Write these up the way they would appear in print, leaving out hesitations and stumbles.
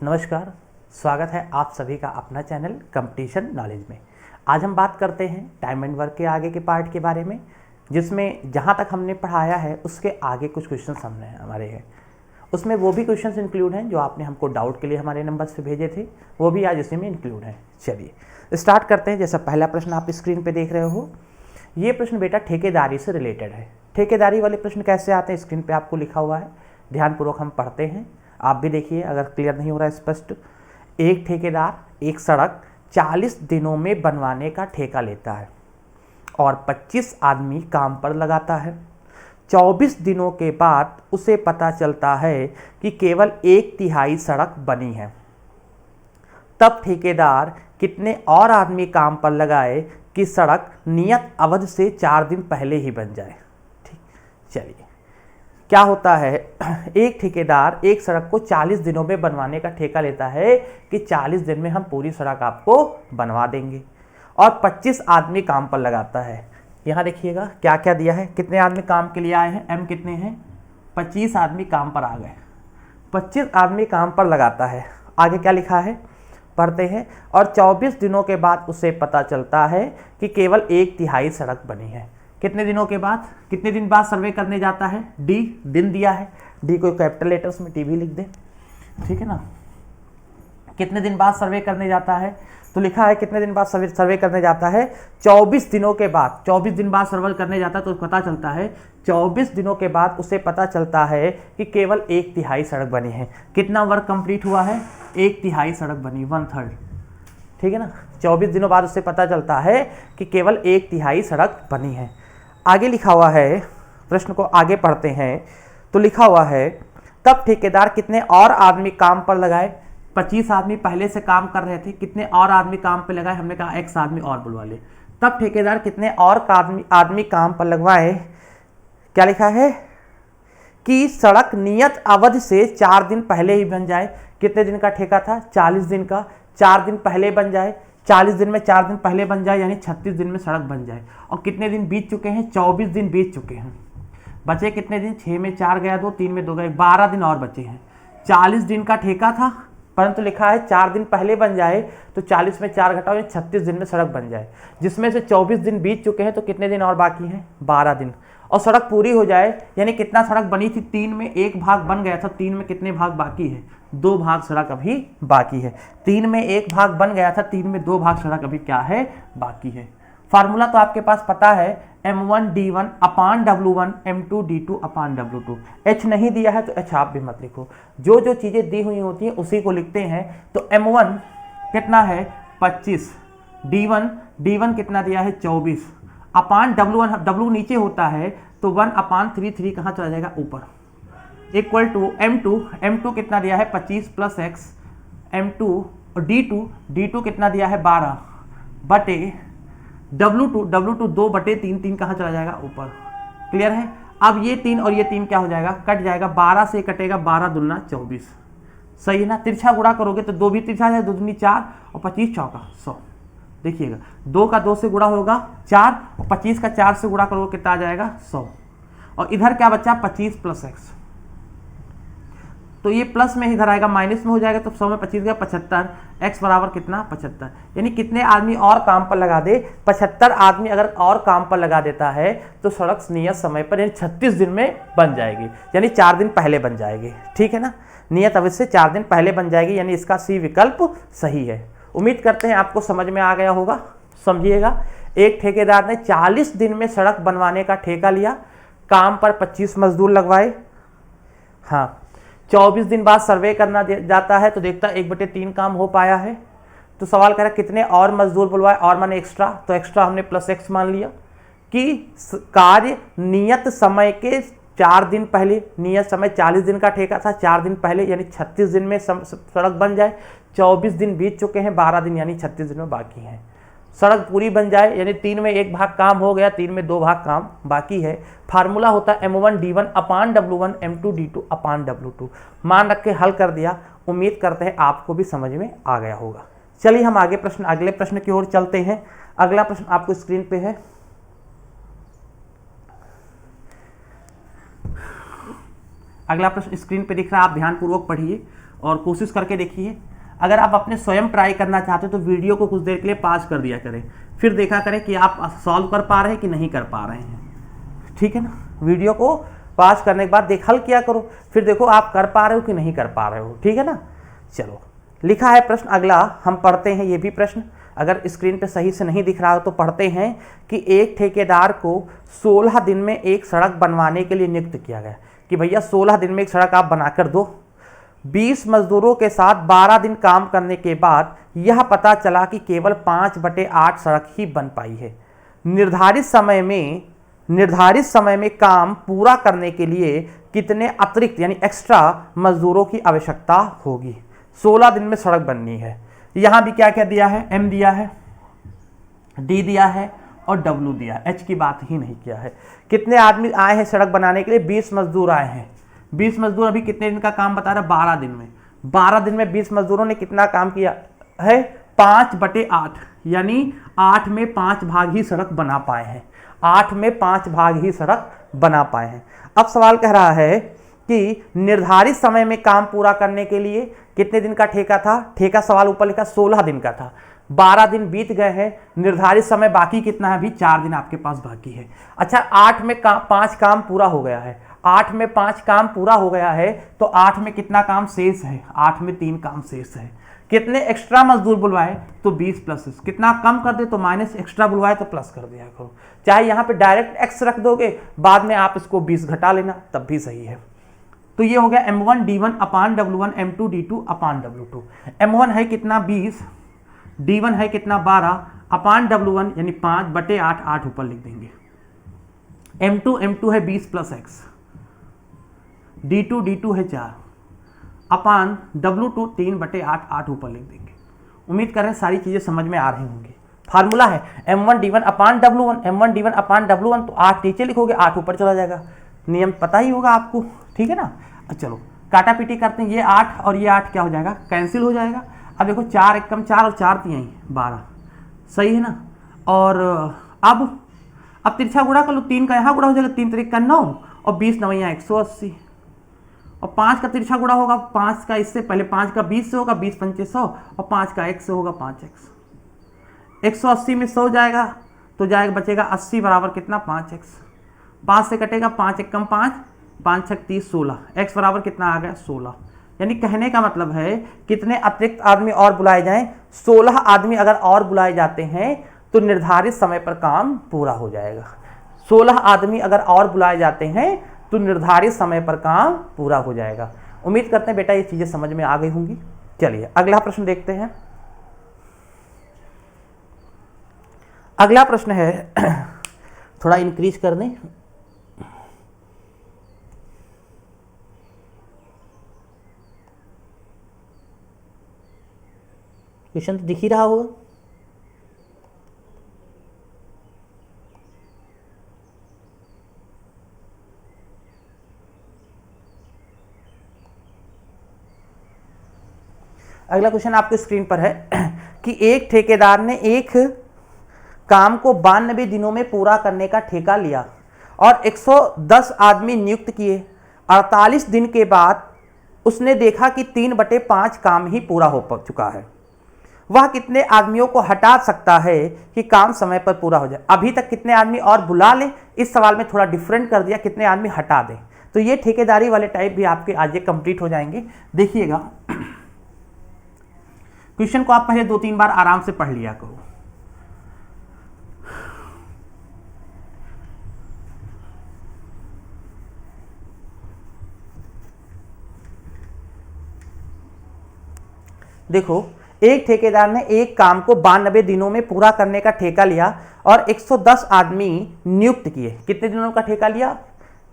नमस्कार, स्वागत है आप सभी का अपना चैनल कंपटीशन नॉलेज में। आज हम बात करते हैं टाइम एंड वर्क के आगे के पार्ट के बारे में, जिसमें जहां तक हमने पढ़ाया है उसके आगे कुछ क्वेश्चंस हमने हमारे हैं, उसमें वो भी क्वेश्चंस इंक्लूड हैं जो आपने हमको डाउट के लिए हमारे नंबर्स पे भेजे थे, वो भी आज इसी में इंक्लूड हैं। चलिए स्टार्ट करते हैं। जैसा पहला प्रश्न आप स्क्रीन पर देख रहे हो, ये प्रश्न बेटा ठेकेदारी से रिलेटेड है। ठेकेदारी वाले प्रश्न कैसे आते हैं स्क्रीन पर आपको लिखा हुआ है, ध्यानपूर्वक हम पढ़ते हैं। आप भी देखिए, अगर क्लियर नहीं हो रहा है स्पष्ट। एक ठेकेदार एक सड़क 40 दिनों में बनवाने का ठेका लेता है और 25 आदमी काम पर लगाता है। 24 दिनों के बाद उसे पता चलता है कि केवल 1/3 सड़क बनी है। तब ठेकेदार कितने और आदमी काम पर लगाए कि सड़क नियत अवधि से 4 दिन पहले ही बन जाए। ठीक, चलिए क्या होता है, एक ठेकेदार एक सड़क को 40 दिनों में बनवाने का ठेका लेता है कि 40 दिन में हम पूरी सड़क आपको बनवा देंगे, और 25 आदमी काम पर लगाता है। यहाँ देखिएगा क्या क्या दिया है, कितने आदमी काम के लिए आए हैं, एम कितने हैं, 25 आदमी काम पर आ गए। 25 आदमी काम पर लगाता है। आगे क्या लिखा है पढ़ते हैं। और 24 दिनों के बाद उसे पता चलता है कि केवल 1/3 सड़क बनी है। कितने दिनों के बाद, कितने दिन बाद सर्वे करने जाता है, डी दिन दिया है, डी को कैपिटल लेटर्स में टी भी लिख दे, ठीक है ना। कितने दिन बाद सर्वे करने जाता है, तो लिखा है कितने दिन बाद सर्वे करने जाता है, 24 दिनों के बाद। 24 दिन बाद सर्वे करने जाता है तो पता चलता है 24 दिनों के बाद उसे पता चलता है कि केवल 1/3 सड़क बनी है। कितना वर्क कंप्लीट हुआ है, 1/3 सड़क बनी, 1/3, ठीक है ना। 24 दिनों बाद उसे पता चलता है कि केवल 1/3 सड़क बनी है। आगे लिखा हुआ है, प्रश्न को आगे पढ़ते हैं तो लिखा हुआ है तब ठेकेदार कितने और आदमी काम पर लगाए। 25 आदमी पहले से काम कर रहे थे, कितने और आदमी काम पर लगाए, हमने कहा X आदमी और बुलवा ले। तब ठेकेदार कितने और आदमी काम पर लगवाए, क्या लिखा है कि सड़क नियत अवधि से 4 दिन पहले ही बन जाए। कितने दिन का ठेका था, 40 दिन का, 4 दिन पहले बन जाए। 40 दिन में 4 दिन पहले बन जाए यानी 36 दिन में सड़क बन जाए। और कितने दिन बीत चुके हैं, 24 दिन बीत चुके हैं। बचे कितने दिन, 6 में 4 गया 2, 3 में 2 गए, 12 दिन और बचे हैं। 40 दिन का ठेका था, परंतु लिखा है 4 दिन पहले बन जाए, तो 40 में 4 घटाओ यानी 36 दिन में सड़क बन जाए, जिसमें से 24 दिन बीत चुके हैं। तो कितने दिन और बाकी हैं, 12 दिन। और सड़क पूरी हो जाए यानी कितना सड़क बनी थी, 3 में 1 भाग बन गया था, 3 में कितने भाग बाकी है, 2 भाग सड़क अभी बाकी है। 3 में 1 भाग बन गया था, 3 में 2 भाग सड़क अभी क्या है, बाकी है। फार्मूला तो आपके पास पता है, m1d1 अपान w1 m2 d2 अपान w2। h नहीं दिया है तो h आप भी मत लिखो, जो जो चीजें दी हुई होती हैं उसी को लिखते हैं। तो m1 कितना है 25, d1 कितना दिया है 24, अपान w1, w नीचे होता है तो 1/3 कहाँ चला जाएगा ऊपर, इक्वल टू m2 कितना दिया है 25 प्लस x m2, और d2 कितना दिया है 12 बटे w2 2/3 कहाँ चला जाएगा ऊपर। क्लियर है। अब ये 3 और ये 3 क्या हो जाएगा, कट जाएगा, 12 से कटेगा, 12 दूना 24, सही है ना। तिरछा गुणा करोगे तो 2 भी तिरछा है, 2 दूनी 4 और 25 चौका 100। देखिएगा 2 का 2 से गुणा होगा 4, और 25 का 4 से गुणा करोगे कितना आ जाएगा 100। और इधर क्या बचा 25 प्लस x, तो ये प्लस में इधर आएगा, माइनस में हो जाएगा, तो 100 में 25 गया 75, x बराबर कितना 75। यानी कितने आदमी और काम पर लगा दे, 75 आदमी अगर और काम पर लगा देता है तो सड़क नियत समय पर यानी 36 दिन में बन जाएगी, यानी 4 दिन पहले बन जाएगी, ठीक है ना। नियत अवधि से 4 दिन पहले बन जाएगी, यानी इसका सी विकल्प सही है। उम्मीद करते हैं आपको समझ में आ गया होगा। समझिएगा, एक ठेकेदार ने 40 दिन में सड़क बनवाने का ठेका लिया, काम पर 25 मजदूर लगवाए। हाँ, 24 दिन बाद सर्वे करना जाता है तो देखता 1/3 काम हो पाया है। तो सवाल कह रहा है कितने और मजदूर बुलवाए, और माने एक्स्ट्रा, तो एक्स्ट्रा हमने प्लस x मान लिया कि कार्य नियत समय के 4 दिन पहले, नियत समय 40 दिन का ठेका था, 4 दिन पहले यानी 36 दिन में सड़क बन जाए। 24 दिन बीत चुके हैं, 12 दिन यानी 36 दिन में बाकी हैं, सड़क पूरी बन जाए, यानी 3 में 1 भाग काम हो गया, 3 में 2 भाग काम बाकी है। फार्मूला होता है m1d1 अपान w1 m2 d2 अपान w2। मान रख के हल कर दिया। उम्मीद करते हैं आपको भी समझ में आ गया होगा। चलिए हम अगले प्रश्न की ओर चलते हैं। अगला प्रश्न आपको स्क्रीन पे है। अगला प्रश्न स्क्रीन पे दिख रहा है, आप ध्यानपूर्वक पढ़िए और कोशिश करके देखिए। अगर आप अपने स्वयं ट्राई करना चाहते हो तो वीडियो को कुछ देर के लिए पॉज कर दिया करें, फिर देखा करें कि आप सॉल्व कर पा रहे हैं कि नहीं कर पा रहे हैं, ठीक है ना। वीडियो को पॉज करने के बाद हल किया करो, फिर देखो आप कर पा रहे हो कि नहीं कर पा रहे हो, ठीक है ना। चलो, लिखा है प्रश्न अगला, हम पढ़ते हैं ये भी प्रश्न। अगर स्क्रीन पे सही से नहीं दिख रहा हो तो पढ़ते हैं कि एक ठेकेदार को 16 दिन में एक सड़क बनवाने के लिए नियुक्त किया गया कि भैया 16 दिन में एक सड़क आप बनाकर दो। 20 मजदूरों के साथ 12 दिन काम करने के बाद यह पता चला कि केवल 5/8 सड़क ही बन पाई है। निर्धारित समय में काम पूरा करने के लिए कितने अतिरिक्त यानी एक्स्ट्रा मजदूरों की आवश्यकता होगी। 16 दिन में सड़क बननी है। यहां भी क्या क्या दिया है, एम दिया है, डी दिया है और डब्ल्यू दिया है, एच की बात ही नहीं किया है। कितने आदमी आए हैं सड़क बनाने के लिए, 20 मजदूर आए हैं। 20 मजदूर अभी कितने दिन का काम बता रहा है, 12 दिन में। 12 दिन में 20 मजदूरों ने कितना काम किया है, 5/8 यानी 8 में 5 भाग ही सड़क बना पाए हैं। 8 में 5 भाग ही सड़क बना पाए हैं। अब सवाल कह रहा है कि निर्धारित समय में काम पूरा करने के लिए कितने दिन का ठेका था। ठेका सवाल ऊपर लिखा 16 दिन का था, 12 दिन बीत गए हैं, निर्धारित समय बाकी कितना है, अभी 4 दिन आपके पास बाकी है। अच्छा, 8 में 5 काम पूरा हो गया है, 8 में 5 काम पूरा हो गया है तो 8 में कितना काम शेष है, 8 में 3 काम शेष है। कितने एक्स्ट्रा मजदूर बुलवाए तो 20 प्लस, कितना कम कर दे तो माइनस, एक्स्ट्रा बुलवाए तो प्लस कर दिया करो। चाहे यहाँ पे डायरेक्ट एक्स रख दोगे, बाद में आप इसको 20 घटा लेना तब भी सही है। तो ये हो गया m1 d1 अपान w1 m2 d2 अपान w2। m1 है कितना 20, d1 है कितना 12 अपान w1 यानी 5/8, 8 ऊपर लिख देंगे। m2 है 20 प्लस x, d2 है 4 अपान w2 3/8, 8 ऊपर लिख देंगे। उम्मीद कर रहे हैं सारी चीजें समझ में आ रही होंगी। फार्मूला है m1 d1 अपान w1, m1 d1 अपान w1, तो 8 नीचे लिखोगे 8 ऊपर चला जाएगा। नियम पता ही होगा आपको, ठीक है ना। चलो काटा पीटी करते हैं, ये 8 और ये 8 क्या हो जाएगा, कैंसिल हो जाएगा। अब देखो 4 एकम 4 और 4 3 12, सही है ना। और अब तिरछा गुणा कर लो, 3 का यहाँ गुणा हो जाएगा, 3 3 का 9 और 20 9 यहाँ 180 और 5 का तिरछा गुणा होगा, 5 का इससे पहले 5 का 20 से होगा, 20 5 100 और 5 का 1 से होगा 5x। 180 में 100 जाएगा तो जाएगा बचेगा 80 बराबर कितना 5x। 5 से कटेगा 5 एकम 5, 5 6 30 16, x बराबर कितना आ गया 16। यानी कहने का मतलब है कितने अतिरिक्त आदमी और बुलाए जाएं, 16 आदमी अगर और बुलाए जाते हैं तो निर्धारित समय पर काम पूरा हो जाएगा। 16 आदमी अगर और बुलाए जाते हैं तो निर्धारित समय पर काम पूरा हो जाएगा। उम्मीद करते हैं बेटा ये चीजें समझ में आ गई होंगी। चलिए अगला प्रश्न देखते हैं। अगला प्रश्न है थोड़ा इंक्रीज कर दें, क्वेश्चन तो दिख ही रहा होगा। अगला क्वेश्चन आपके स्क्रीन पर है कि एक ठेकेदार ने एक काम को 92 दिनों में पूरा करने का ठेका लिया और 110 आदमी नियुक्त किए। 48 दिन के बाद उसने देखा कि 3/5 काम ही पूरा हो चुका है। वह कितने आदमियों को हटा सकता है कि काम समय पर पूरा हो जाए। अभी तक कितने आदमी और बुला ले, इस सवाल में थोड़ा डिफरेंट कर दिया, कितने आदमी हटा दें। तो ये ठेकेदारी वाले टाइप भी आपके आज ये कंप्लीट हो जाएंगे। देखिएगा क्वेश्चन को आप पहले 2-3 बार आराम से पढ़ लिया करो। देखो, एक ठेकेदार ने एक काम को 92 दिनों में पूरा करने का ठेका लिया और 110 आदमी नियुक्त किए। कितने दिनों का ठेका लिया,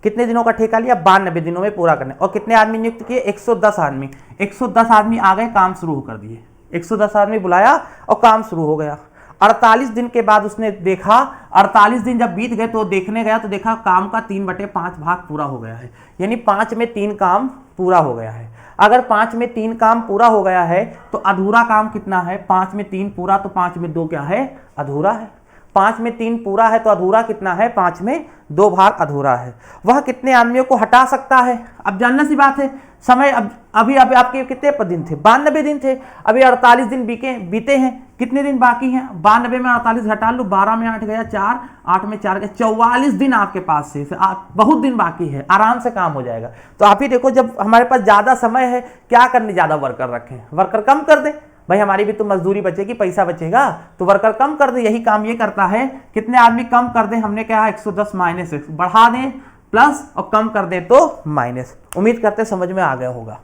कितने दिनों का ठेका लिया, 92 दिनों में पूरा करने। और कितने आदमी नियुक्त किए, 110 आदमी। 110 आदमी आ गए, काम शुरू कर दिए। 110 आदमी बुलाया और काम शुरू हो गया। 48 दिन के बाद उसने देखा, 48 दिन जब बीत गए तो देखने गया तो देखा काम का 3/5 भाग पूरा हो गया है, यानी 5 में 3 काम पूरा हो गया है। अगर 5 में 3 काम पूरा हो गया है तो अधूरा काम कितना है, 5 में 3 पूरा तो 5 में 2 क्या है, अधूरा है। 5 में 3 पूरा है तो अधूरा कितना है, 5 में 2 भाग अधूरा है। वह कितने आदमियों को हटा सकता है? अब जानना सी बात है, समय अभी आपके कितने दिन थे, 92 दिन थे। अभी 48 दिन बीते हैं, कितने दिन बाकी हैं? 92 में 48 घटा लो, 12 में 8 गया 4, 8 में 4 गया, 44 दिन आपके पास से बहुत दिन बाकी है, आराम से काम हो जाएगा। तो आप ही देखो, जब हमारे पास ज्यादा समय है, क्या करने ज्यादा वर्कर रखें, वर्कर कम कर दें भाई, हमारी भी तो मजदूरी बचेगी, पैसा बचेगा, तो वर्कर कम कर दे। यही काम ये करता है। कितने आदमी कम कर दे, हमने कहा 110 माइनस एक्स, बढ़ा दें प्लस और कम कर दे तो माइनस। उम्मीद करते समझ में आ गया होगा।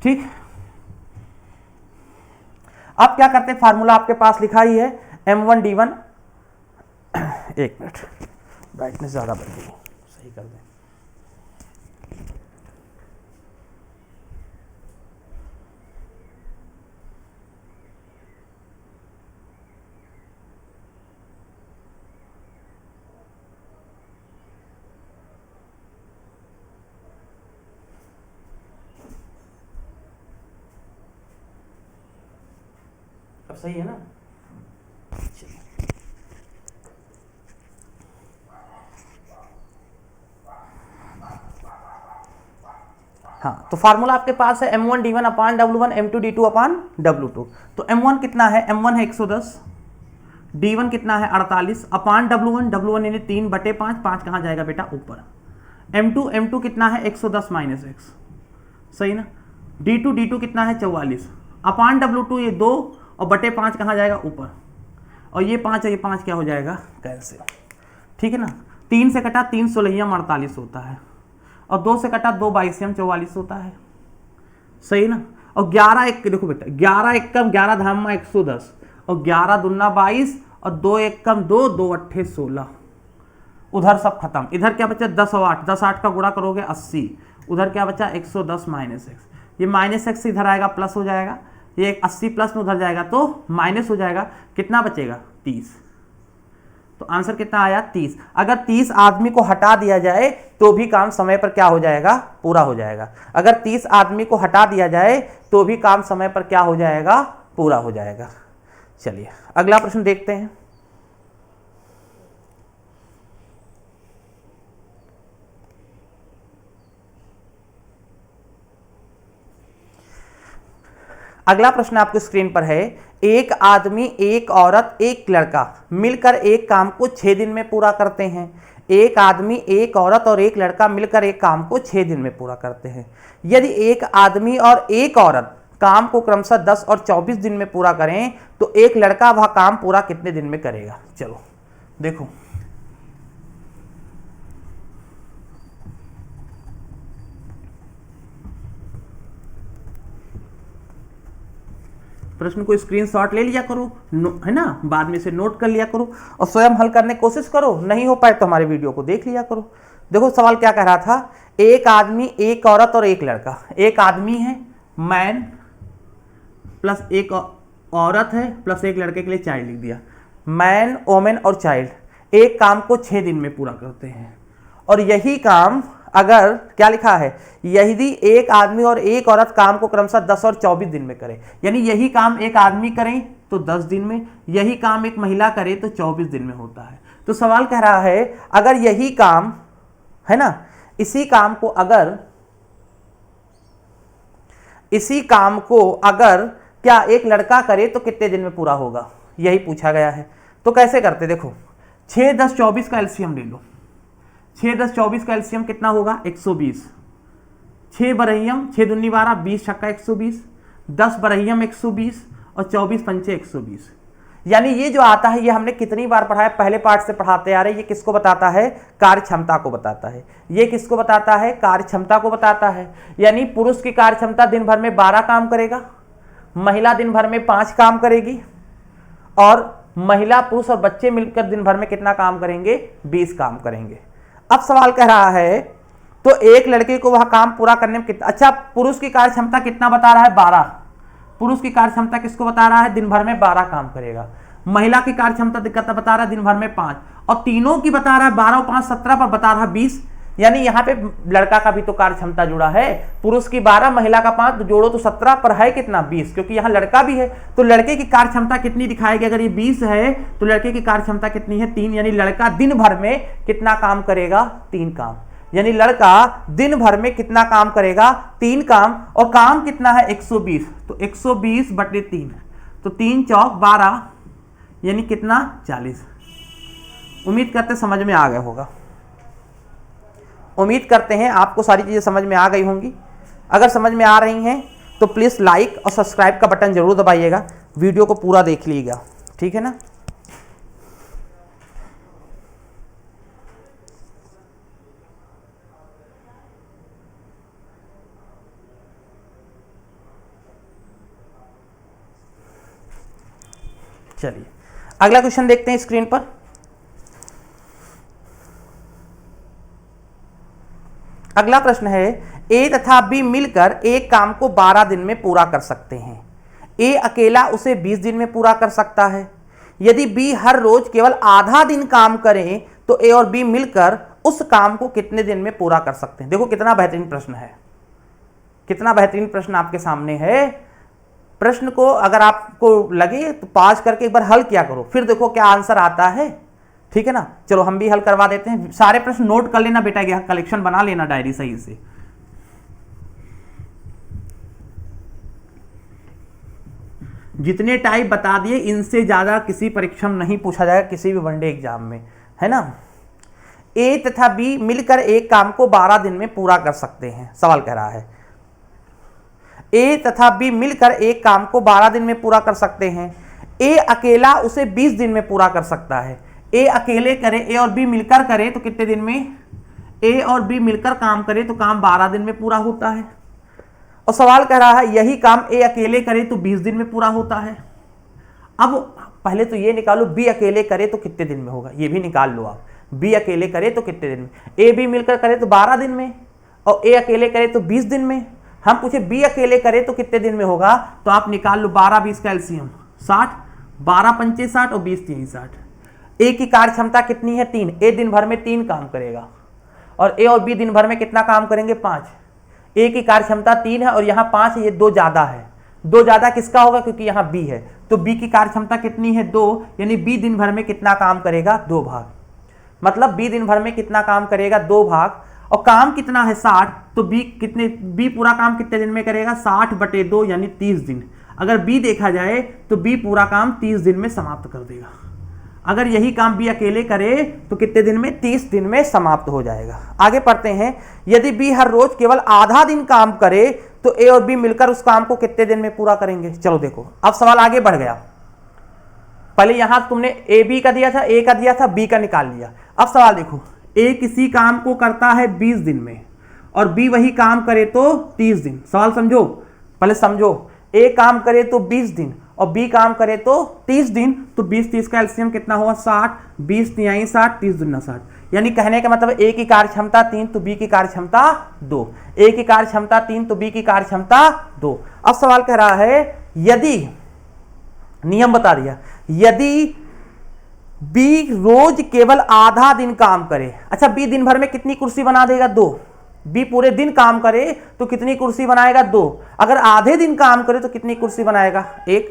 ठीक, अब क्या करते, फार्मूला आपके पास लिखा ही है m1d1 एक मिनट, ब्राइटनेस ज्यादा बढ़ गई, सही कर दें। अब सही है ना? हाँ, तो फार्मूला आपके पास है m1d1 अपान w1 m2d2 अपान w2। तो m1 कितना है, m1 है 110, d1 कितना है 48 अपान w1 यानी 3/5, 5 कहाँ जाएगा बेटा, ऊपर। m2 कितना है 110 माइनस एक्स, सही ना। d2 कितना है 44 अपान w2, ये 2 और बटे 5 कहाँ जाएगा, ऊपर। और ये 5 और ये 5 क्या हो जाएगा, कैंसिल। ठीक है ना। 3 से कटा 3 16 48 होता है, और 2 से कटा 2 22 44 होता है, सही ना। और 11 एक देखो बेटा, 11 एक कम 11 धाम 110, और 11 दूना 22, और 2 एक कम 2, 2 अट्ठे 16। उधर सब खत्म। इधर क्या बचा, 10 और 8, 10 8 का गुणा करोगे 80। उधर क्या बचा 110 माइनस एक्स, ये माइनस एक्स इधर आएगा प्लस हो जाएगा, ये 80 प्लस में उधर जाएगा तो माइनस हो जाएगा। कितना बचेगा, 30। तो आंसर कितना आया, 30। अगर 30 आदमी को हटा दिया जाए तो भी काम समय पर क्या हो जाएगा, पूरा हो जाएगा। अगर 30 आदमी को हटा दिया जाए तो भी काम समय पर क्या हो जाएगा, पूरा हो जाएगा। चलिए अगला प्रश्न देखते हैं। अगला प्रश्न आपको स्क्रीन पर है, एक आदमी, एक औरत, एक लड़का मिलकर एक काम को 6 दिन में पूरा करते हैं। एक आदमी, एक औरत और एक लड़का मिलकर एक काम को 6 दिन में पूरा करते हैं। यदि एक आदमी और एक औरत काम को क्रमशः 10 और 24 दिन में पूरा करें तो एक लड़का वह काम पूरा कितने दिन में करेगा। चलो देखो, प्रश्न को स्क्रीनशॉट ले लिया करो, है ना, बाद में से नोट कर लिया करो और स्वयं हल करने की कोशिश करो। नहीं हो पाए तो हमारे वीडियो को देख लिया करो। देखो सवाल क्या कह रहा था, एक आदमी, एक औरत और एक लड़का। एक आदमी है मैन, प्लस एक औरत है, प्लस एक लड़के के लिए चाइल्ड लिख दिया। मैन, वोमेन और चाइल्ड एक काम को 6 दिन में पूरा करते हैं। और यही काम अगर क्या लिखा है, यदि एक आदमी और एक औरत काम को क्रमशः 10 और 24 दिन में करें, यानी यही काम एक आदमी करें तो 10 दिन में, यही काम एक महिला करे तो 24 दिन में होता है। तो सवाल कह रहा है, अगर यही काम है ना, इसी काम को अगर क्या एक लड़का करे तो कितने दिन में पूरा होगा, यही पूछा गया है। तो कैसे करते, देखो 6 10 24 का एलसीएम ले लो। 6 10 24 का एलसीएम कितना होगा, 120। 6 बरहियम 6 दूनी 12, 20 छक्का 120, 10 बरहियम 120 और 24 पंचे 120। यानी ये जो आता है, ये हमने कितनी बार पढ़ा है, पहले पार्ट से पढ़ाते आ रहे। ये किसको बताता है, कार्य क्षमता को बताता है। ये किसको बताता है, कार्य क्षमता को बताता है। यानी पुरुष की कार्य क्षमता दिन भर में 12 काम करेगा, महिला दिन भर में 5 काम करेगी, और महिला, पुरुष और बच्चे मिलकर दिन भर में कितना काम करेंगे, 20 काम करेंगे। अब सवाल कह रहा है, तो एक लड़के को वह काम पूरा करने में कितना, अच्छा पुरुष की कार्य क्षमता कितना बता रहा है, 12। पुरुष की कार्य क्षमता किसको बता रहा है, दिन भर में 12 काम करेगा। महिला की कार्य क्षमता कितना बता रहा है, दिन भर में 5, और तीनों की बता रहा है 12 और 5 17 पर बता रहा है 20। यानी यहाँ पे लड़का का भी तो कार्य क्षमता जुड़ा है, पुरुष की 12 महिला का 5 तो जोड़ो तो 17 पर है कितना 20, क्योंकि यहाँ लड़का भी है। तो लड़के की कार्य क्षमता कितनी दिखाएगी, अगर ये 20 है तो लड़के की कार्य क्षमता कितनी है 3, यानी लड़का दिन भर में कितना काम करेगा 3 काम, यानी लड़का दिन भर में कितना काम करेगा 3 काम, और काम कितना है 120, तो 120/3 तो 3 चौक 12 यानी कितना 40। उम्मीद करते समझ में आ गया होगा, उम्मीद करते हैं आपको सारी चीज़ें समझ में आ गई होंगी। अगर समझ में आ रही हैं तो प्लीज़ लाइक और सब्सक्राइब का बटन जरूर दबाइएगा, वीडियो को पूरा देख लीजिएगा, ठीक है ना। चलिए अगला क्वेश्चन देखते हैं स्क्रीन पर। अगला प्रश्न है ए तथा बी मिलकर एक काम को 12 दिन में पूरा कर सकते हैं। ए अकेला उसे 20 दिन में पूरा कर सकता है। यदि बी हर रोज केवल आधा दिन काम करें तो ए और बी मिलकर उस काम को कितने दिन में पूरा कर सकते हैं। देखो कितना बेहतरीन प्रश्न है, कितना बेहतरीन प्रश्न आपके सामने है। प्रश्न को अगर आपको लगे तो पास करके एक बार हल किया करो, फिर देखो क्या आंसर आता है, ठीक है ना। चलो हम भी हल करवा देते हैं, सारे प्रश्न नोट कर लेना बेटा, यहाँ कलेक्शन बना लेना डायरी सही से। जितने टाइप बता दिए इनसे ज्यादा किसी परीक्षा में नहीं पूछा जाएगा किसी भी वनडे एग्जाम में, है ना। ए तथा बी मिलकर एक काम को 12 दिन में पूरा कर सकते हैं, सवाल कह रहा है ए तथा बी मिलकर एक काम को 12 दिन में पूरा कर सकते हैं। ए अकेला उसे 20 दिन में पूरा कर सकता है। ए अकेले करे, ए और बी मिलकर करे तो कितने दिन में, ए और बी मिलकर काम करे तो काम 12 दिन में पूरा होता है। और सवाल कह रहा है यही काम ए अकेले करे तो 20 दिन में पूरा होता है। अब पहले तो ये निकालो बी अकेले करे तो कितने दिन में होगा, ये भी निकाल लो आप। बी अकेले करे तो कितने दिन में, ए बी मिलकर करे तो 12 दिन में, और ए अकेले करे तो 20 दिन में। हम पूछे बी अकेले करे तो कितने दिन में होगा, तो आप निकाल लो 12-20 का एलसीएम 60, 12×5 = 60 और 20×3 = 60। ए की कार्य क्षमता कितनी है 3, ए दिन भर में 3 काम करेगा, और ए और बी दिन भर में कितना काम करेंगे 5। ए की कार्य क्षमता 3 है और यहाँ 5 है, ये 2 ज्यादा है, 2 ज्यादा किसका होगा क्योंकि यहाँ बी है, तो बी की कार्य क्षमता कितनी है 2, यानी बी दिन भर में कितना काम करेगा 2 भाग, मतलब बी दिन भर में कितना काम करेगा 2 भाग, और काम कितना है 60, तो बी पूरा काम कितने दिन में करेगा 60/2 यानी 30 दिन। अगर बी देखा जाए तो बी पूरा काम 30 दिन में समाप्त कर देगा। अगर यही काम बी अकेले करे तो कितने दिन में 30 दिन में समाप्त हो जाएगा। आगे पढ़ते हैं, यदि बी हर रोज केवल आधा दिन काम करे तो ए और बी मिलकर उस काम को कितने दिन में पूरा करेंगे। चलो देखो अब सवाल आगे बढ़ गया, पहले यहां तुमने ए बी का दिया था, ए का दिया था, बी का निकाल लिया। अब सवाल देखो, ए किसी काम को करता है 20 दिन में और बी वही काम करे तो 30 दिन। सवाल समझो, पहले समझो, ए काम करे तो 20 दिन और बी काम करे तो 30 दिन, तो 20-30 का एलसीएम कितना हुआ 60, 20×3 = 60, 30×2 = 60। यानी कहने का मतलब ए की कार्य क्षमता 3 तो बी की कार्य क्षमता 2, ए की कार्य क्षमता 3 तो बी की कार्य क्षमता 2। अब सवाल कह रहा है यदि, नियम बता दिया, यदि बी रोज केवल आधा दिन काम करे। अच्छा बी दिन भर में कितनी कुर्सी बना देगा 2, बी पूरे दिन काम करे तो कितनी कुर्सी बनाएगा 2, अगर आधे दिन काम करे तो कितनी कुर्सी बनाएगा 1,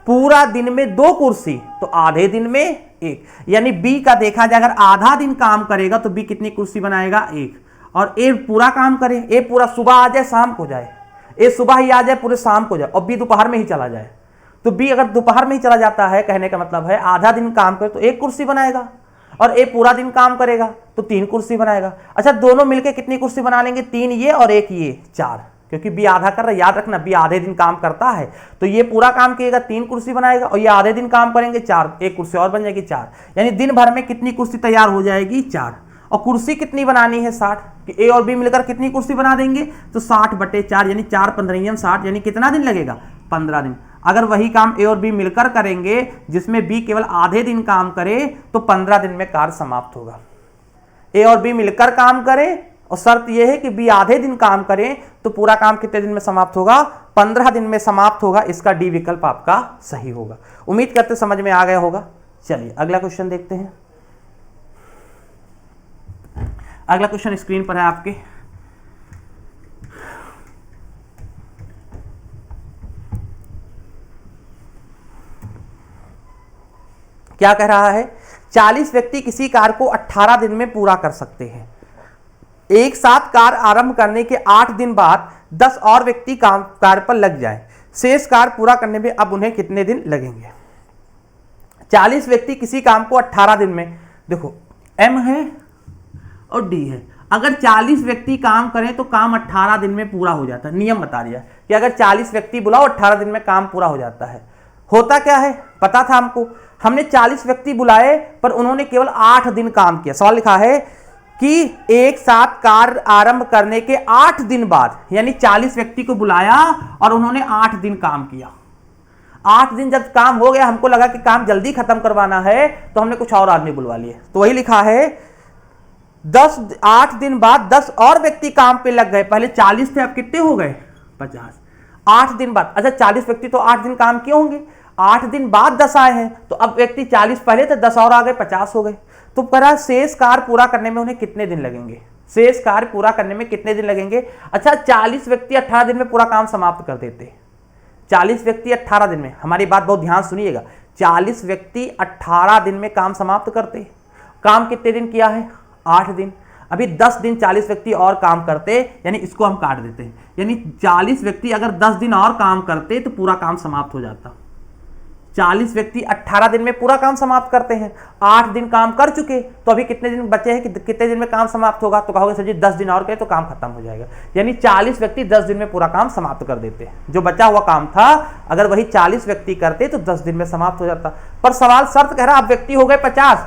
पूरा दिन में 2 कुर्सी तो आधे दिन में 1, यानी बी का देखा जाए अगर आधा दिन काम करेगा तो बी कितनी कुर्सी बनाएगा 1, और ए पूरा काम करे, ए पूरा सुबह आ जाए शाम को जाए, ए सुबह ही आ जाए पूरे शाम को जाए, और बी दोपहर में ही चला जाए, तो बी अगर दोपहर में ही चला जाता है कहने का मतलब है आधा दिन काम करे तो 1 कुर्सी बनाएगा, और ए पूरा दिन काम करेगा तो 3 कुर्सी बनाएगा। अच्छा दोनों मिलकर कितनी कुर्सी बना लेंगे, 3 ये और 1 ये, 4, क्योंकि बी आधा कर रहा है, याद रखना बी आधे दिन काम करता है, तो ये पूरा काम किएगा 3 कुर्सी बनाएगा, और ये आधे दिन काम करेंगे 4, 1 कुर्सी और बन जाएगी 4, यानी दिन भर में कितनी कुर्सी तैयार हो जाएगी 4। और कुर्सी कितनी बनानी है 60, कि ए और बी मिलकर कितनी कुर्सी बना देंगे तो 60/4 यानी 4×15 = 60, यानी कितना दिन लगेगा 15 दिन। अगर वही काम ए और बी मिलकर करेंगे जिसमें बी केवल आधे दिन काम करे तो 15 दिन में कार्य समाप्त होगा। ए और बी मिलकर काम करे और शर्त यह है कि बी आधे दिन काम करे तो पूरा काम कितने दिन में समाप्त होगा 15 दिन में समाप्त होगा। इसका डी विकल्प आपका सही होगा। उम्मीद करते समझ में आ गया होगा। चलिए अगला क्वेश्चन देखते हैं। अगला क्वेश्चन स्क्रीन पर है आपके। क्या कह रहा है, 40 व्यक्ति किसी कार्य को 18 दिन में पूरा कर सकते हैं। एक साथ कार्य आरंभ करने के 8 दिन बाद 10 और व्यक्ति कार्य पर लग जाए, शेष कार्य पूरा करने में अब उन्हें कितने दिन लगेंगे। 40 व्यक्ति किसी काम को 18 दिन में, देखो M है और D है, अगर 40 व्यक्ति काम करें तो काम 18 दिन में पूरा हो जाता है। नियम बता दिया कि अगर 40 व्यक्ति बुलाओ 18 दिन में काम पूरा हो जाता है। होता क्या है पता था हमको, हमने 40 व्यक्ति बुलाए पर उन्होंने केवल 8 दिन काम किया। सवाल लिखा है कि एक साथ कार्य आरंभ करने के 8 दिन बाद, यानी 40 व्यक्ति को बुलाया और उन्होंने 8 दिन काम किया। 8 दिन जब काम हो गया, हमको लगा कि काम जल्दी खत्म करवाना है तो हमने कुछ और आदमी बुलवा लिए। तो वही लिखा है 8 दिन बाद 10 और व्यक्ति काम पे लग गए। पहले 40 थे, अब कितने हो गए 50। 8 दिन बाद, अच्छा 40 व्यक्ति तो 8 दिन काम किए होंगे, 8 दिन बाद 10 आए हैं, तो अब व्यक्ति 40 पहले थे, 10 और आ गए, 50 हो गए। तो करा शेष कार्य पूरा करने में उन्हें कितने दिन लगेंगे, शेष कार्य पूरा करने में कितने दिन लगेंगे। अच्छा 40 व्यक्ति 18 दिन में पूरा काम समाप्त कर देते, 40 व्यक्ति 18 दिन में, हमारी बात बहुत ध्यान सुनिएगा, 40 व्यक्ति 18 दिन में काम समाप्त करते। काम कितने दिन किया है 8 दिन, अभी 10 दिन 40 व्यक्ति और काम करते, यानी इसको हम काट देते हैं, यानी 40 व्यक्ति अगर 10 दिन और काम करते तो पूरा काम समाप्त हो जाता। 40 व्यक्ति 18 दिन में पूरा काम समाप्त करते हैं, 8 दिन काम कर चुके, तो अभी कितने दिन बचे हैं कि कितने दिन में काम समाप्त होगा। तो कहोगे सर जी 10 दिन और करें तो काम खत्म हो जाएगा, यानी 40 व्यक्ति 10 दिन में पूरा काम समाप्त कर देते हैं। जो बचा हुआ काम था अगर वही 40 व्यक्ति करते तो 10 दिन में समाप्त हो जाता। पर सवाल शर्त कह रहा अब व्यक्ति हो गए 50,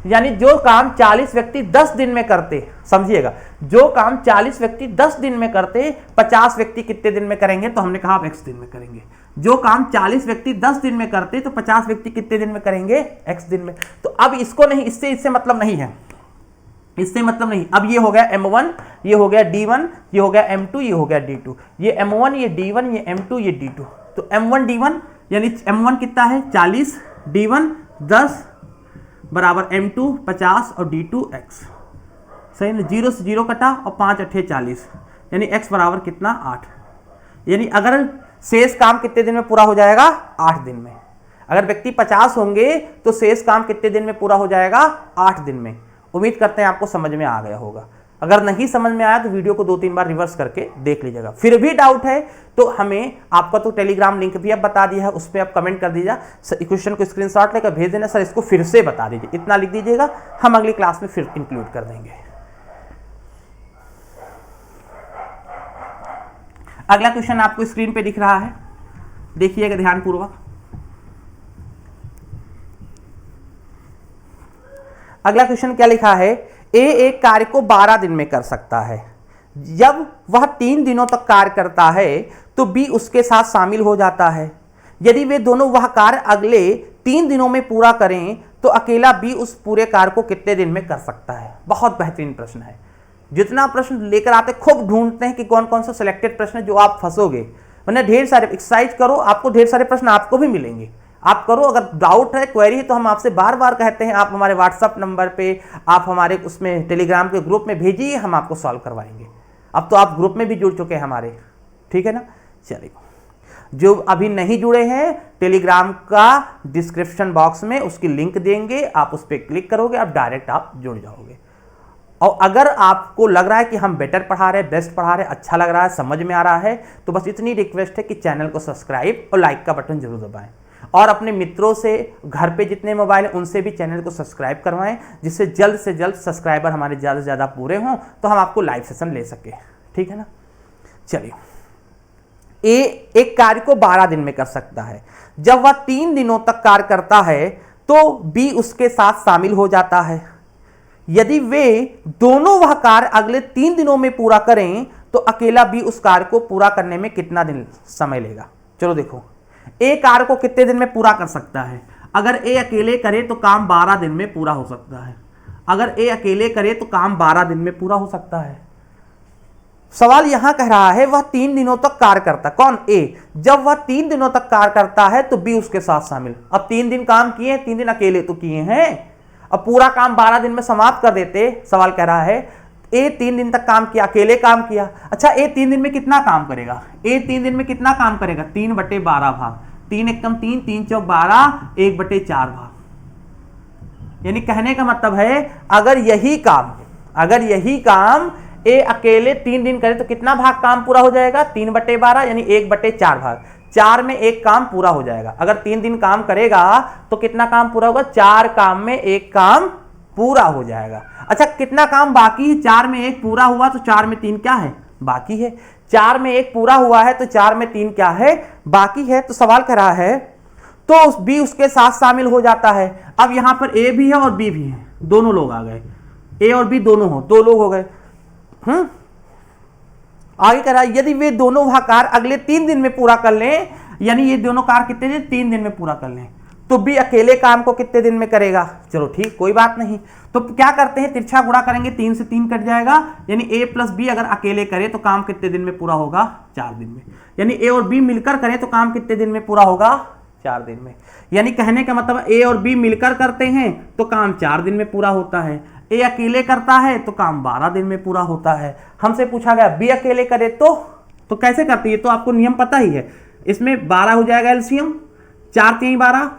यानी जो काम 40 व्यक्ति 10 दिन में करते, समझिएगा, जो काम 40 व्यक्ति 10 दिन में करते 50 व्यक्ति कितने दिन में करेंगे, तो हमने कहा आप x दिन में करेंगे। जो काम 40 व्यक्ति 10 दिन में करते तो 50 व्यक्ति कितने दिन में करेंगे, x दिन में। तो अब इसको नहीं, इससे मतलब नहीं है, इससे मतलब नहीं। अब ये हो गया M1, ये हो गया D1, ये हो गया M2, ये हो गया D2, ये M1, ये D1, ये M2, ये D2। तो M1 D1 यानी M1 कितना है 40, D1 10 बराबर M2 50 और D2 x। सही ना, 0 से 0 कटा और 5 8 40, यानी x बराबर कितना 8। यानी अगर शेष काम कितने दिन में पूरा हो जाएगा 8 दिन में। अगर व्यक्ति 50 होंगे तो शेष काम कितने दिन में पूरा हो जाएगा 8 दिन में। उम्मीद करते हैं आपको समझ में आ गया होगा। अगर नहीं समझ में आया तो वीडियो को 2-3 बार रिवर्स करके देख लीजिएगा। फिर भी डाउट है तो हमें, आपका तो टेलीग्राम लिंक भी अब बता दिया है, उस पर आप कमेंट कर दीजिए, क्वेश्चन को स्क्रीनशॉट लेकर भेज देना, सर इसको फिर से बता दीजिए, इतना लिख दीजिएगा, हम अगली क्लास में फिर इंक्लूड कर देंगे। अगला क्वेश्चन आपको स्क्रीन पे दिख रहा है, देखिएगा ध्यानपूर्वक। अगला क्वेश्चन क्या लिखा है, ए एक कार्य को 12 दिन में कर सकता है। जब वह 3 दिनों तक कार्य करता है तो बी उसके साथ शामिल हो जाता है। यदि वे दोनों वह कार्य अगले 3 दिनों में पूरा करें तो अकेला बी उस पूरे कार्य को कितने दिन में कर सकता है। बहुत बेहतरीन प्रश्न है। जितना प्रश्न लेकर आते खूब ढूंढते हैं कि कौन कौन सा सिलेक्टेड प्रश्न है जो आप फंसोगे, वरना ढेर सारे एक्सरसाइज करो, आपको ढेर सारे प्रश्न आपको भी मिलेंगे। आप करो, अगर डाउट है क्वेरी है तो हम आपसे बार बार कहते हैं आप हमारे व्हाट्सअप नंबर पे, आप हमारे उसमें टेलीग्राम के ग्रुप में भेजिए, हम आपको सॉल्व करवाएंगे। अब तो आप ग्रुप में भी जुड़ चुके हैं हमारे, ठीक है ना। चलिए, जो अभी नहीं जुड़े हैं टेलीग्राम का डिस्क्रिप्शन बॉक्स में उसकी लिंक देंगे, आप उस पर क्लिक करोगे, आप डायरेक्ट आप जुड़ जाओगे। और अगर आपको लग रहा है कि हम बेटर पढ़ा रहे हैं, बेस्ट पढ़ा रहे हैं, अच्छा लग रहा है, समझ में आ रहा है, तो बस इतनी रिक्वेस्ट है कि चैनल को सब्सक्राइब और लाइक का बटन जरूर दबाएं, और अपने मित्रों से, घर पे जितने मोबाइल हैं उनसे भी चैनल को सब्सक्राइब करवाएं, जिससे जल्द से जल्द सब्सक्राइबर हमारे ज़्यादा से ज़्यादा पूरे हों तो हम आपको लाइव सेशन ले सके, ठीक है ना। चलिए, ए एक कार्य को 12 दिन में कर सकता है। जब वह 3 दिनों तक कार्य करता है तो बी उसके साथ शामिल हो जाता है। यदि वे दोनों वह कार्य अगले 3 दिनों में पूरा करें तो अकेला बी उस कार्य को पूरा करने में कितना दिन समय लेगा। चलो देखो, ए कार्य को कितने दिन में पूरा कर सकता है। अगर ए अकेले करे तो काम 12 दिन में पूरा हो सकता है। अगर ए अकेले करे तो काम 12 दिन में पूरा हो सकता है। सवाल यहां कह रहा है वह 3 दिनों तक कार्य करता, कौन ए। जब वह 3 दिनों तक कार्य करता है तो बी उसके साथ शामिल। अब 3 दिन काम किए, 3 दिन अकेले तो किए हैं, अब पूरा काम 12 दिन में समाप्त कर देते। सवाल कह रहा है ए 3 दिन तक काम किया, अकेले काम किया। अच्छा ए 3 दिन में कितना काम करेगा? ए 3 दिन में कितना काम करेगा? 3/12 भाग, 3 एकम 3, 3 चौक 12, 1/4 भाग। यानी कहने का मतलब है अगर यही काम ए अकेले 3 दिन करे तो कितना भाग काम पूरा हो जाएगा? 3/12 यानी 1/4 भाग। 4 में एक काम पूरा हो जाएगा। अगर 3 दिन काम करेगा तो कितना काम पूरा होगा? 4 काम में एक काम पूरा हो जाएगा। अच्छा कितना काम बाकी है? 4 में एक पूरा हुआ तो 4 में 3 क्या है? बाकी है। 4 में एक पूरा हुआ है तो 4 में 3 क्या है? बाकी है। तो सवाल कर रहा है तो बी उसके साथ शामिल हो जाता है। अब यहां पर ए भी है और बी भी है, दोनों लोग आ गए। ए और बी दोनों हो, 2 लोग हो गए। आगे कह रहा है यदि वे दोनों वह कार्य अगले 3 दिन में पूरा कर लें, यानी ये दोनों कार्य कितने दिन? 3 दिन में पूरा कर लें, तो बी अकेले काम को कितने दिन में करेगा? चलो ठीक, कोई बात नहीं। तो क्या करते हैं? तिरछा गुणा करेंगे, 3 से 3 कट जाएगा, यानी ए प्लस बी अगर अकेले करे तो काम कितने दिन में पूरा होगा? 4 दिन में। यानी ए और बी मिलकर करें तो काम कितने दिन में पूरा होगा? 4 दिन में। यानी कहने का मतलब ए और बी मिलकर करते हैं तो काम 4 दिन में पूरा होता है। ए अकेले करता है तो काम 12 दिन में पूरा होता है। हमसे पूछा गया बी अकेले करे तो कैसे करती है? तो आपको नियम पता ही है। इसमें 12 हो जाएगा एलसीएम, 4 3 12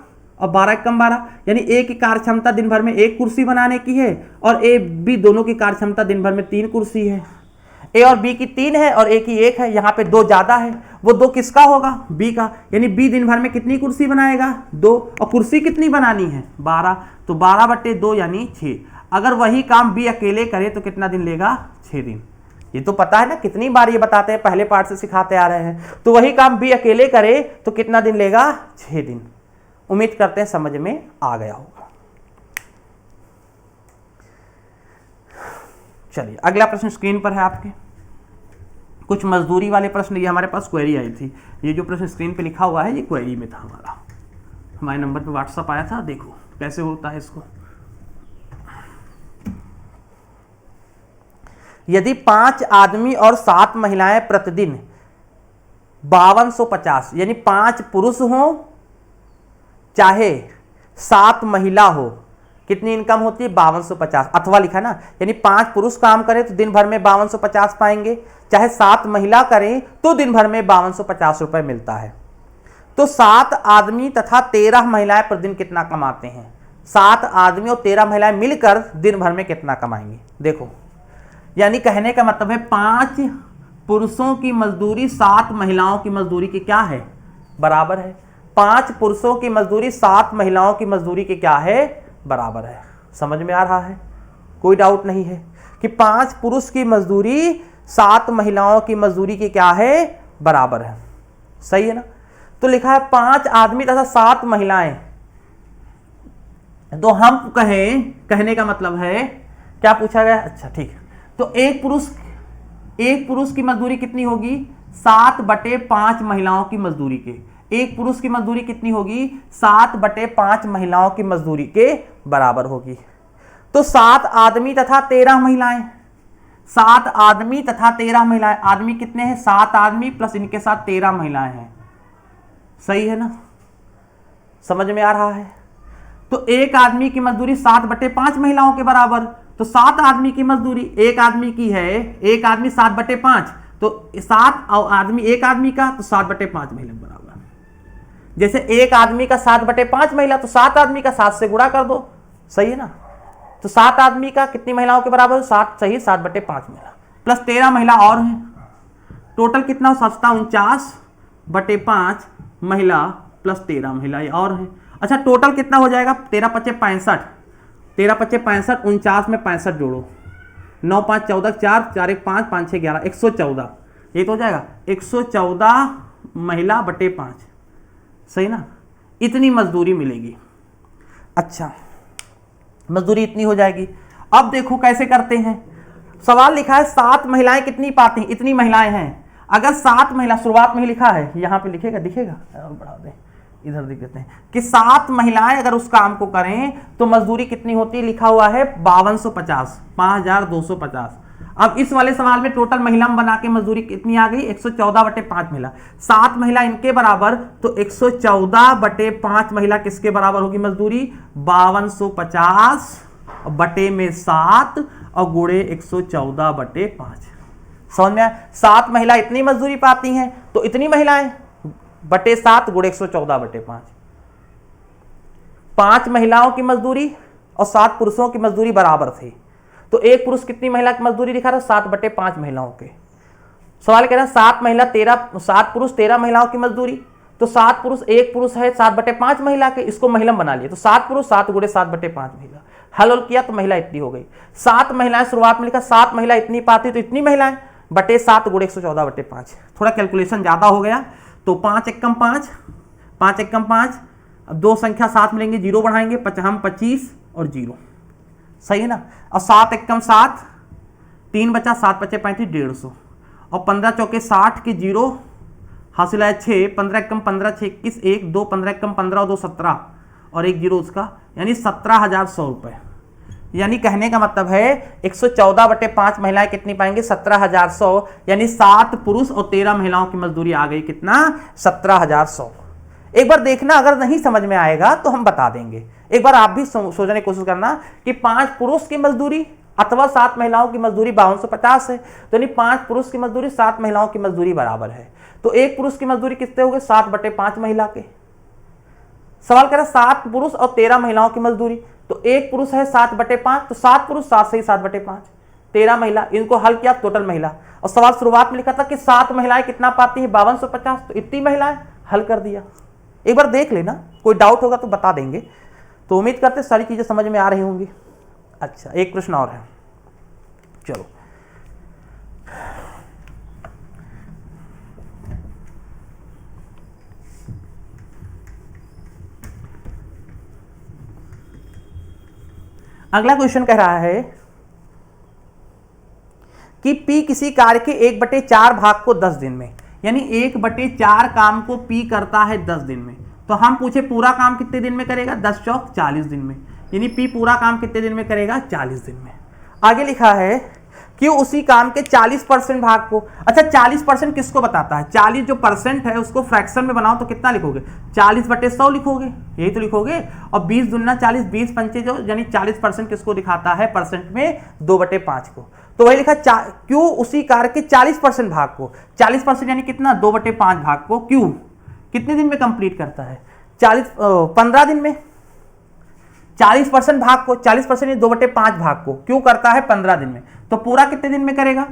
और 12 एकम 12, यानी ए की कार्य क्षमता दिन भर में 1 कुर्सी बनाने की है और ए बी दोनों की कार्य क्षमता दिन भर में 3 कुर्सी है। ए और बी की 3 है और ए की 1 है, यहाँ पे 2 ज्यादा है, वो 2 किसका होगा? बी का। यानी बी दिन भर में कितनी कुर्सी बनाएगा? 2। और कुर्सी कितनी बनानी है? 12। तो 12/2 यानी 6। अगर वही काम बी अकेले करे तो कितना दिन लेगा? 6 दिन। ये तो पता है ना, कितनी बार ये बताते हैं, पहले पार्ट से सिखाते आ रहे हैं। तो वही काम बी अकेले करे तो कितना दिन लेगा? 6 दिन। उम्मीद करते हैं समझ में आ गया होगा। चलिए अगला प्रश्न स्क्रीन पर है आपके। कुछ मजदूरी वाले प्रश्न, ये हमारे पास क्वेरी आई थी। ये जो प्रश्न स्क्रीन पे लिखा हुआ है ये क्वेरी में था हमारा, हमारे नंबर पे व्हाट्सअप आया था। देखो कैसे होता है इसको। यदि 5 आदमी और 7 महिलाएं प्रतिदिन 5250, यानी 5 पुरुष हो चाहे 7 महिला हो, कितनी इनकम होती है? 5250। अथवा लिखा ना, यानी 5 पुरुष काम करें तो दिन भर में 5250 पाएंगे, चाहे 7 महिला करें तो दिन भर में 5250 रुपए मिलता है। तो 7 आदमी तथा 13 महिलाएं प्रतिदिन कितना कमाते हैं? 7 आदमी और 13 महिलाएं मिलकर दिन भर में कितना कमाएंगी? देखो, यानी कहने का मतलब है 5 पुरुषों की मजदूरी 7 महिलाओं की मजदूरी की क्या है? बराबर है। 5 पुरुषों की मजदूरी 7 महिलाओं की मजदूरी के क्या है? बराबर है। समझ में आ रहा है? कोई डाउट नहीं है कि 5 पुरुष की मजदूरी 7 महिलाओं की मजदूरी की क्या है? बराबर है। सही है ना? तो लिखा है 5 आदमी तथा 7 महिलाएं। तो हम कहने का मतलब है क्या पूछा गया? अच्छा ठीक है। तो एक पुरुष की मजदूरी कितनी होगी? 7/5 महिलाओं की मजदूरी के। एक पुरुष की मजदूरी कितनी होगी? 7/5 महिलाओं की मजदूरी के बराबर होगी। तो 7 आदमी तथा 13 महिलाएं, 7 आदमी तथा 13 महिलाएं। आदमी कितने हैं? 7 आदमी प्लस इनके साथ 13 महिलाएं हैं। सही है ना? समझ में आ रहा है? तो एक आदमी की मजदूरी 7/5 महिलाओं के बराबर। तो 7 आदमी की मजदूरी एक आदमी की है, एक आदमी 7/5, तो 7 आदमी एक आदमी का, तो 7/5 महिला के बराबर। जैसे एक आदमी का 7/5 महिला, तो 7 आदमी का 7 से गुणा कर दो। सही है ना? तो 7 आदमी का कितनी महिलाओं के बराबर? 7 सही, 7/5 महिला प्लस 13 महिला और हैं। टोटल कितना हो? 49/5 महिला प्लस 13 महिला ये और हैं। अच्छा टोटल कितना हो जाएगा? 13×5 = 65, 13×5 = 65, 49 में 65 जोड़ो, 9 5 14, 4 4 1 5 5 6 11, 114। ये तो हो जाएगा 114 महिला बटे 5। सही ना? इतनी मजदूरी मिलेगी। अच्छा मजदूरी इतनी हो जाएगी। अब देखो कैसे करते हैं। सवाल लिखा है 7 महिलाएं कितनी पाती हैं? इतनी महिलाएं हैं। अगर 7 महिला, शुरुआत में ही लिखा है, यहां पे लिखेगा, दिखेगा और बढ़ा दें, इधर देख देते हैं कि 7 महिलाएं अगर उस काम को करें तो मजदूरी कितनी होती है? लिखा हुआ है 5250, 5250। अब इस वाले सवाल में टोटल महिला बना के मजदूरी कितनी आ गई? 114/5 महिला। 7 महिला इनके बराबर, तो 114/5 महिला किसके बराबर होगी मजदूरी? 5250 बटे में 7 और गुणे 114/5। समझ में आया? 7 महिला इतनी मजदूरी पाती हैं तो इतनी महिलाएं बटे 7 गुणे 114/5। 5 महिलाओं की मजदूरी और 7 पुरुषों की मजदूरी बराबर थी, तो एक पुरुष कितनी महिला की मजदूरी दिखा रहा है? 7/5 महिलाओं के। सवाल कह रहा है 7 पुरुष 13 महिलाओं की मजदूरी, तो 7 पुरुष, एक पुरुष है 7/5 महिला के, इसको महिला बना लिए, तो 7 पुरुष 7 गुणे 7/5 महिला। हल किया तो महिला इतनी हो गई। 7 महिलाएं शुरुआत में लिखा, 7 महिला इतनी पाती तो इतनी महिलाएं बटे 7 गुणे 114/5। थोड़ा कैलकुलेशन ज्यादा हो गया, तो 5 एकम 5, 5 एकम 5, अब दो संख्या साथ मिलेंगे, जीरो बढ़ाएंगे, 25 और 0, सही है ना। और 7 एकम 7, 3 बचा, 7 बचे 35, 150, और 15 चौके 60 के 0 हासिल है 6, 15 एकम 15, 6 21, 1 2, 15 एकम 15 और 2 17 और 1 0 उसका, यानी 17,100 रुपये। यानी कहने का मतलब है 114/5 महिलाएं कितनी पाएंगे? 17,100, यानी 7 पुरुष और 13 महिलाओं की मजदूरी आ गई कितना? 17,100। एक बार देखना, अगर नहीं समझ में आएगा तो हम बता देंगे। एक बार आप भी सोचने की कोशिश करना कि 5 पुरुष की मजदूरी अथवा 7 महिलाओं की मजदूरी 5250 है, तो यानी 5 पुरुष की मजदूरी 7 महिलाओं की मजदूरी बराबर है, तो एक पुरुष की मजदूरी कितने हो गए? 7/5 महिला के। सवाल कह रहा है 7 पुरुष और 13 महिलाओं की मजदूरी, तो एक पुरुष है 7/5, तो 7 पुरुष 7 से ही 7/5, 13 महिला, इनको हल किया टोटल महिला। और सवाल शुरुआत में लिखा था कि 7 महिलाएं कितना पाती हैं? 5250, तो इतनी महिलाएं, हल कर दिया। एक बार देख लेना, कोई डाउट होगा तो बता देंगे। तो उम्मीद करते सारी चीजें समझ में आ रही होंगी। अच्छा, एक प्रश्न और है, चलो। अगला क्वेश्चन कह रहा है कि P किसी कार्य के 1/4 भाग को 10 दिन में, यानी 1/4 काम को P करता है 10 दिन में, तो हम पूछे पूरा काम कितने दिन में करेगा? 10 चौक 40 दिन में, यानी P पूरा काम कितने दिन में करेगा? 40 दिन में। आगे लिखा है कि उसी काम के 40% भाग को, अच्छा 40% किसको बताता है? 40 जो परसेंट है उसको फ्रैक्शन में बनाओ तो कितना लिखोगे? 40/100 लिखोगे, यही तो लिखोगे। और 20 दूना 40, 20 पंचे जो, यानी 40% किसको दिखाता है परसेंट में? 2/5 को। तो वही लिखा क्यों उसी कार्य के 40% भाग को, 40% यानी कितना? 2/5 भाग को क्यों कितने दिन में कंप्लीट करता है? 15 दिन में। 40% भाग को, 40% यानी 2/5 भाग को क्यों करता है? 15 दिन में। तो पूरा कितने दिन में करेगा?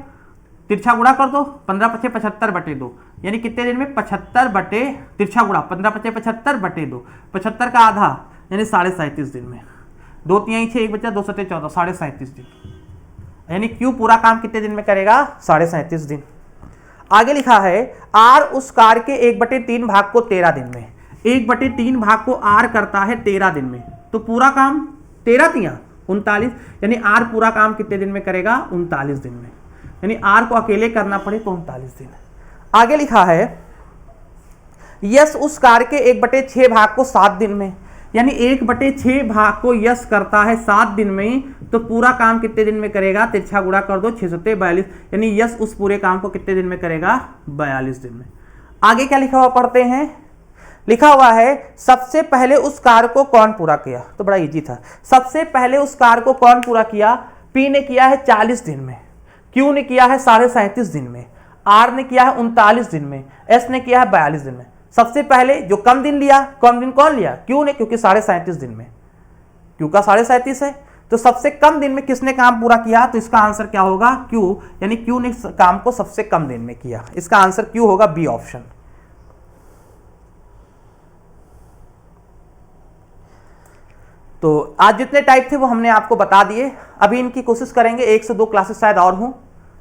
तिरछा गुणा कर दो, 15 × 5 = 75/2, यानी कितने दिन में? 75 तिरछा गुणा 15 × 5 = 75/2, 75 का आधा यानी 37.5 दिन में। 2 3 6, 1 बचा, 2 7 14, 37.5 दिन, यानी क्यों पूरा काम कितने दिन में करेगा? 37.5 दिन। आगे लिखा है R उस कार्य के 1/3 भाग को 13 दिन में, 1/3 भाग को R करता है 13 दिन में, तो पूरा काम 13 तिया 39, यानी R पूरा काम कितने दिन में करेगा? 39 दिन में, यानी R को अकेले करना पड़े तो 39 दिन। आगे लिखा है यश उस कार्य के 1/6 भाग को 7 दिन में, यानी 1/6 भाग को यश करता है 7 दिन में, तो पूरा काम कितने दिन में करेगा? तिरछा गुणा कर दो, 6 7 42, यानी यश उस पूरे काम को कितने दिन में करेगा? 42 दिन में। आगे क्या लिखा हुआ पढ़ते हैं? लिखा हुआ है सबसे पहले उस कार्य को कौन पूरा किया? तो बड़ा इजी था। सबसे पहले उस कार्य को कौन पूरा किया? P ने किया है 40 दिन में, Q ने किया है 37.5 दिन में, R ने किया है 39 दिन में, S ने किया है 42 दिन में। सबसे पहले जो कम दिन लिया, कम दिन कौन लिया? Q ने, क्योंकि 37.5 दिन में, Q का 37.5 है, तो सबसे कम दिन में किसने काम पूरा किया? तो इसका आंसर क्या होगा? Q, यानी Q ने काम को सबसे कम दिन में किया। इसका आंसर Q होगा, बी ऑप्शन। तो आज जितने टाइप थे वो हमने आपको बता दिए। अभी इनकी कोशिश करेंगे 1 से 2 क्लासेस शायद और हों।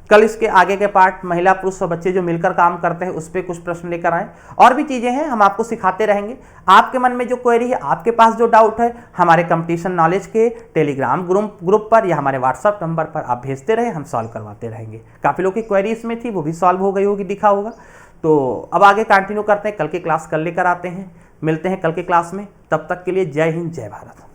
कल इसके आगे के पार्ट महिला पुरुष और बच्चे जो मिलकर काम करते हैं उस पर कुछ प्रश्न लेकर आए। और भी चीज़ें हैं, हम आपको सिखाते रहेंगे। आपके मन में जो क्वेरी है, आपके पास जो डाउट है, हमारे कंपटीशन नॉलेज के टेलीग्राम ग्रुप पर या हमारे व्हाट्सअप नंबर पर आप भेजते रहे, हम सॉल्व करवाते रहेंगे। काफ़ी लोग की क्वेरी इसमें थी, वो भी सॉल्व हो गई होगी, दिखा होगा। तो अब आगे कंटिन्यू करते हैं, कल की क्लास कल लेकर आते हैं। मिलते हैं कल की क्लास में, तब तक के लिए जय हिंद, जय भारत।